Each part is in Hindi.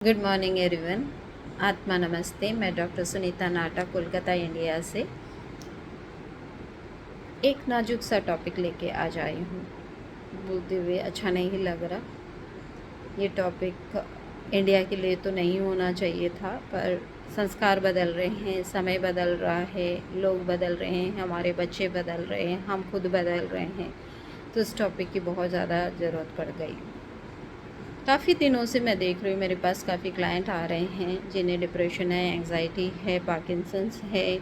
Good morning everyone. आत्मा नमस्ते। मैं डॉक्टर सुनीता नाटा कोलकाता इंडिया से एक नाजुक सा टॉपिक लेके आज आई हूँ। बोलते हुए अच्छा नहीं लग रहा। ये टॉपिक इंडिया के लिए तो नहीं होना चाहिए था, पर संस्कार बदल रहे हैं, समय बदल रहा है, लोग बदल रहे हैं, हमारे बच्चे बदल रहे हैं, हम खुद बदल रहे हैं, तो इस टॉपिक की बहुत ज़्यादा ज़रूरत पड़ गई। काफ़ी दिनों से मैं देख रही हूँ, मेरे पास काफ़ी क्लाइंट आ रहे हैं जिन्हें डिप्रेशन है, एंग्जाइटी है, पार्किंसंस है,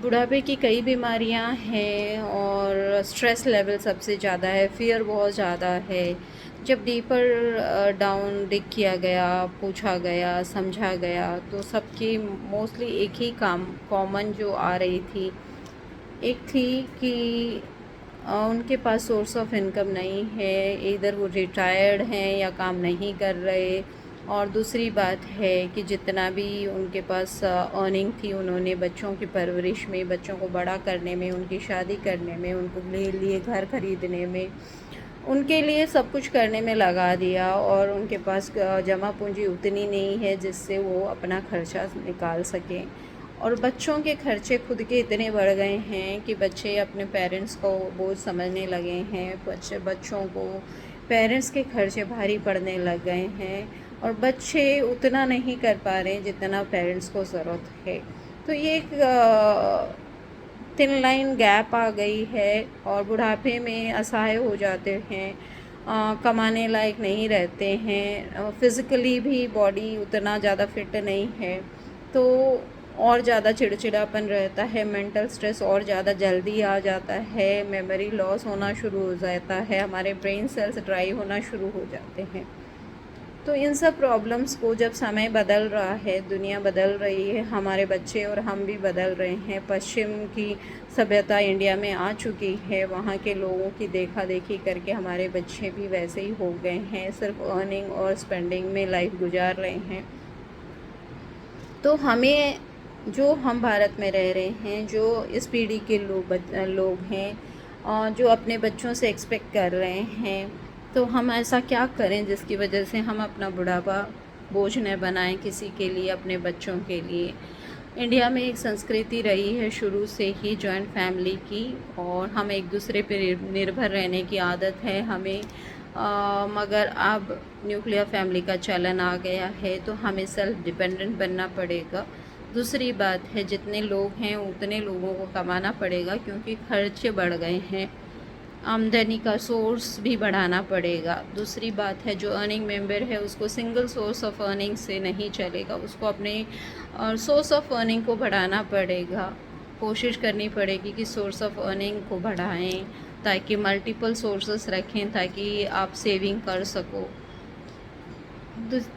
बुढ़ापे की कई बीमारियाँ हैं और स्ट्रेस लेवल सबसे ज़्यादा है, फियर बहुत ज़्यादा है। जब डीपर डाउन डिग किया गया, पूछा गया, समझा गया, तो सबकी मोस्टली एक ही काम कॉमन जो आ रही थी, एक थी कि उनके पास सोर्स ऑफ इनकम नहीं है, इधर वो रिटायर्ड हैं या काम नहीं कर रहे, और दूसरी बात है कि जितना भी उनके पास अर्निंग थी, उन्होंने बच्चों की परवरिश में, बच्चों को बड़ा करने में, उनकी शादी करने में, उनको लिए घर खरीदने में, उनके लिए सब कुछ करने में लगा दिया, और उनके पास जमा पूंजी उतनी नहीं है जिससे वो अपना खर्चा निकाल सकें। और बच्चों के खर्चे खुद के इतने बढ़ गए हैं कि बच्चे अपने पेरेंट्स को बोझ समझने लगे हैं, बच्चों को पेरेंट्स के खर्चे भारी पड़ने लग गए हैं, और बच्चे उतना नहीं कर पा रहे हैं जितना पेरेंट्स को ज़रूरत है। तो ये एक थिन लाइन गैप आ गई है, और बुढ़ापे में असहाय हो जाते हैं, कमाने लायक नहीं रहते हैं, फिज़िकली भी बॉडी उतना ज़्यादा फिट नहीं है, तो और ज़्यादा चिड़चिड़ापन रहता है, मेंटल स्ट्रेस और ज़्यादा जल्दी आ जाता है, मेमोरी लॉस होना शुरू हो जाता है, हमारे ब्रेन सेल्स ड्राई होना शुरू हो जाते हैं। तो इन सब प्रॉब्लम्स को जब समय बदल रहा है, दुनिया बदल रही है, हमारे बच्चे और हम भी बदल रहे हैं, पश्चिम की सभ्यता इंडिया में आ चुकी है, वहाँ के लोगों की देखा देखी करके हमारे बच्चे भी वैसे ही हो गए हैं, सिर्फ अर्निंग और स्पेंडिंग में लाइफ गुजार रहे हैं। तो हमें, जो हम भारत में रह रहे हैं, जो इस पीढ़ी के लोग हैं, जो अपने बच्चों से एक्सपेक्ट कर रहे हैं, तो हम ऐसा क्या करें जिसकी वजह से हम अपना बुढ़ापा बोझ न बनाएं किसी के लिए, अपने बच्चों के लिए। इंडिया में एक संस्कृति रही है शुरू से ही जॉइंट फैमिली की, और हम एक दूसरे पर निर्भर रहने की आदत है हमें, मगर अब न्यूक्लियर फैमिली का चलन आ गया है, तो हमें सेल्फ डिपेंडेंट बनना पड़ेगा। दूसरी बात है, जितने लोग हैं उतने लोगों को कमाना पड़ेगा, क्योंकि खर्चे बढ़ गए हैं, आमदनी का सोर्स भी बढ़ाना पड़ेगा। दूसरी बात है, जो अर्निंग मेंबर है उसको सिंगल सोर्स ऑफ अर्निंग से नहीं चलेगा, उसको अपने सोर्स ऑफ अर्निंग को बढ़ाना पड़ेगा, कोशिश करनी पड़ेगी कि सोर्स ऑफ अर्निंग को बढ़ाएं, ताकि मल्टीपल सोर्सेस रखें, ताकि आप सेविंग कर सको।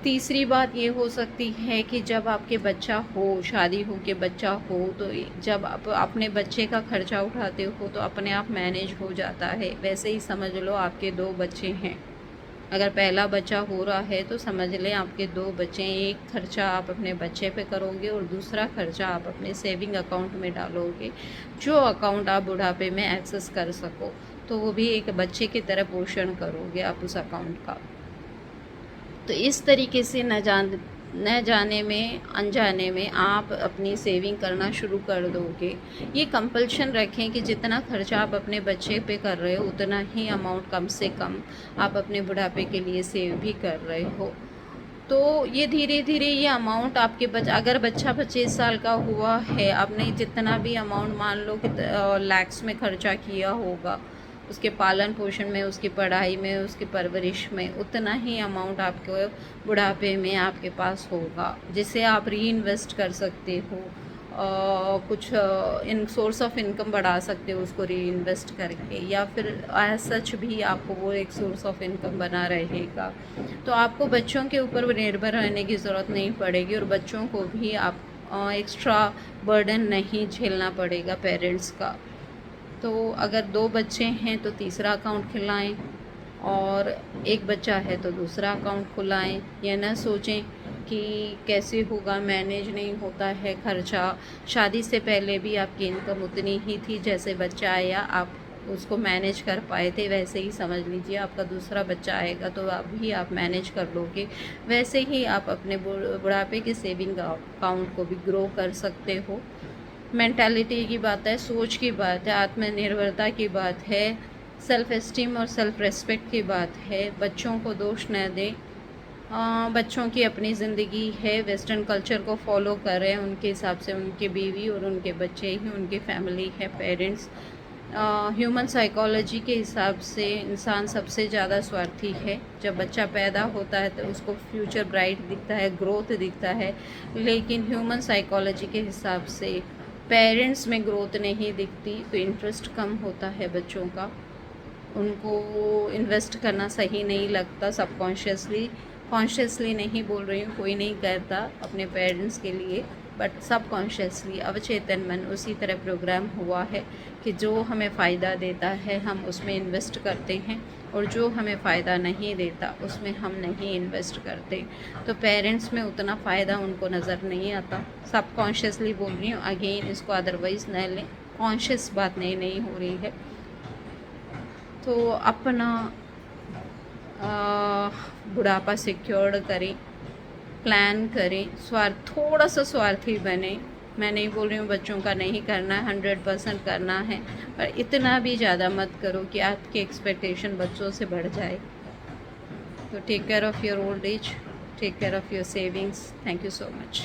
तीसरी बात ये हो सकती है कि जब आपके बच्चा हो, शादी हो के बच्चा हो, तो जब आप अपने बच्चे का खर्चा उठाते हो तो अपने आप मैनेज हो जाता है। वैसे ही समझ लो आपके 2 बच्चे हैं, अगर पहला बच्चा हो रहा है तो समझ लें आपके 2 बच्चे हैं। एक खर्चा आप अपने बच्चे पे करोगे और दूसरा खर्चा आप अपने सेविंग अकाउंट में डालोगे, जो अकाउंट आप बुढ़ापे में एक्सेस कर सको, तो वो भी एक बच्चे की तरह पोषण करोगे आप उस अकाउंट का। तो इस तरीके से न जाने में, अनजाने में आप अपनी सेविंग करना शुरू कर दोगे। ये कंपल्शन रखें कि जितना खर्चा आप अपने बच्चे पे कर रहे हो, उतना ही अमाउंट कम से कम आप अपने बुढ़ापे के लिए सेव भी कर रहे हो। तो ये धीरे धीरे ये अमाउंट आपके अगर बच्चा 25 साल का हुआ है, आपने जितना भी अमाउंट मान लो कि लैक्स में खर्चा किया होगा, उसके पालन पोषण में, उसकी पढ़ाई में, उसकी परवरिश में, उतना ही अमाउंट आपके बुढ़ापे में आपके पास होगा, जिसे आप री इन्वेस्ट कर सकते हो, कुछ इन सोर्स ऑफ इनकम बढ़ा सकते हो उसको री इन्वेस्ट करके, या फिर एज सच भी आपको वो एक सोर्स ऑफ इनकम बना रहेगा। तो आपको बच्चों के ऊपर निर्भर रहने की ज़रूरत नहीं पड़ेगी, और बच्चों को भी आप एक्स्ट्रा बर्डन नहीं झेलना पड़ेगा पेरेंट्स का। तो अगर 2 बच्चे हैं तो तीसरा अकाउंट खुलाएं, और एक बच्चा है तो दूसरा अकाउंट खुलाएं। यह ना सोचें कि कैसे होगा, मैनेज नहीं होता है खर्चा। शादी से पहले भी आपकी इनकम उतनी ही थी, जैसे बच्चा आया आप उसको मैनेज कर पाए थे, वैसे ही समझ लीजिए आपका दूसरा बच्चा आएगा तो अभी आप मैनेज कर लोगे। वैसे ही आप अपने बुढ़ापे के सेविंग अकाउंट को भी ग्रो कर सकते हो। मेंटालिटी की बात है, सोच की बात है, आत्मनिर्भरता की बात है, सेल्फ़ एस्टीम और सेल्फ़ रिस्पेक्ट की बात है। बच्चों को दोष न दें। बच्चों की अपनी ज़िंदगी है, वेस्टर्न कल्चर को फॉलो कर रहे हैं, उनके हिसाब से उनके बीवी और उनके बच्चे ही उनकी फैमिली है, पेरेंट्स। ह्यूमन साइकोलॉजी के हिसाब से इंसान सबसे ज़्यादा स्वार्थी है। जब बच्चा पैदा होता है तो उसको फ्यूचर ब्राइट दिखता है, ग्रोथ दिखता है, लेकिन ह्यूमन साइकोलॉजी के हिसाब से पेरेंट्स में ग्रोथ नहीं दिखती, तो इंटरेस्ट कम होता है बच्चों का, उनको इन्वेस्ट करना सही नहीं लगता। सबकॉन्शियसली, कॉन्शियसली नहीं बोल रही हूँ, कोई नहीं करता अपने पेरेंट्स के लिए, बट सबकॉन्शियसली अवचेतन मन उसी तरह प्रोग्राम हुआ है कि जो हमें फ़ायदा देता है हम उसमें इन्वेस्ट करते हैं, और जो हमें फ़ायदा नहीं देता उसमें हम नहीं इन्वेस्ट करते। तो पेरेंट्स में उतना फ़ायदा उनको नज़र नहीं आता। सबकॉन्शियसली बोल रही हूँ, अगेन इसको अदरवाइज़ न लें, कॉन्शियस बात नहीं हो रही है। तो अपना बुढ़ापा सिक्योर्ड करें, प्लान करें, थोड़ा सा स्वार्थी बने। मैं नहीं बोल रही हूँ बच्चों का नहीं करना है, 100% करना है, पर इतना भी ज़्यादा मत करो कि आपकी एक्सपेक्टेशन बच्चों से बढ़ जाए। तो take care of your old age, take care of your savings. Thank you so much.